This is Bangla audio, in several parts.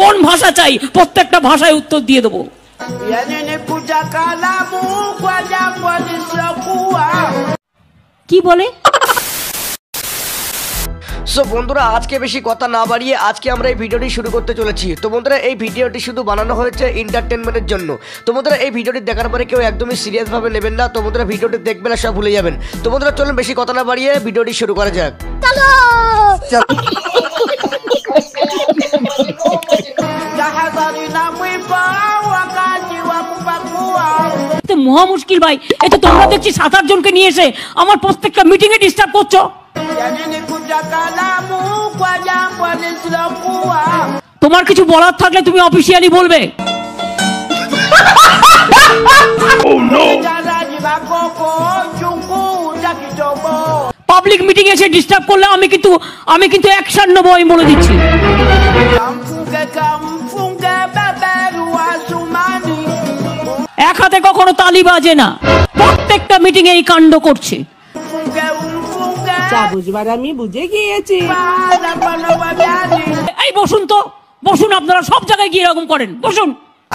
কোন ভাষা চাই প্রত্যেকটা ভাষায় উত্তর দিয়ে দেবো। কি বলে? সো বন্ধুরা, আজকে বেশি কথা না বাড়িয়ে আজকে আমরা এই ভিডিওটি শুরু করতে চলেছি। তো বন্ধুরা, এই ভিডিওটি শুধু বানানো হয়েছে এন্টারটেনমেন্টের জন্য। তো বন্ধুরা, এই ভিডিওটি দেখার পরে কেউ একদমই সিরিয়াস ভাবে নেবেন না। তো বন্ধুরা, ভিডিওটি দেখবেন না, সব ভুলে যাবেন। তো বন্ধুরা, চলুন বেশি কথা না বাড়িয়ে ভিডিওটি শুরু করা যাক। মহা মুশকিল ভাই, এই তো তোমরা দেখছি 7-8 জনকে নিয়ে এসে আমার প্রত্যেকটা মিটিং এ ডিস্টার্ব করছো। তোমার কিছু বলার থাকলে তুমি অফিসিয়ালি বলবে। পাবলিক মিটিং এসে ডিস্টার্ব করলে আমি কিন্তু অ্যাকশন নেবো, আমি বলে দিচ্ছি। এক হাতে কখনো তালি বাজে না, প্রত্যেকটা মিটিং এ এই কাণ্ড করছে। বুঝবার আমি বুঝে গিয়েছি। এই বসুন তো, বসুন। আপনারা সব জায়গায় গিয়ে এরকম করেন, বসুন।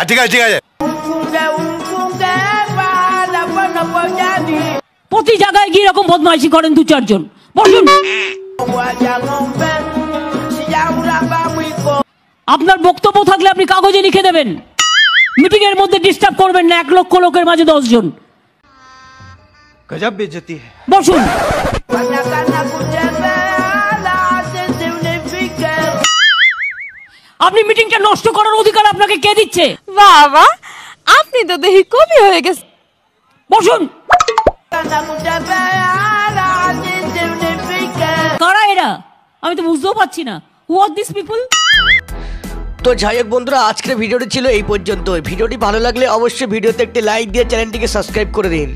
ঠিক আছে ঠিক আছে। প্রতি জায়গায় গিয়ে এরকম বদমাইশি করেন 2-4 জন, বসুন। আপনার বক্তব্য থাকলে আপনি কাগজে লিখে দেবেন। মিটিং এর মধ্যে ডিস্টার্ব করবেন না। 1 লক্ষ লোকের মাঝে 10 জন। গজব বেইজ্জতি। বসুন। আপনি মিটিংটা নষ্ট করার অধিকার আপনাকে কে দিচ্ছে? বাবা, আপনি তো দেখি কবি হয়ে গেছে। বসুন। কারা এরা? আমি তো বুঝতেও পারছি না। হু আর দিস পিপল? তো যাই হোক বন্ধুরা, আজকের ভিডিওটি ছিল এই পর্যন্ত। ভিডিওটি ভালো লাগলে অবশ্যই ভিডিওতে একটি লাইক দিয়ে চ্যানেলটিকে সাবস্ক্রাইব করে দিন।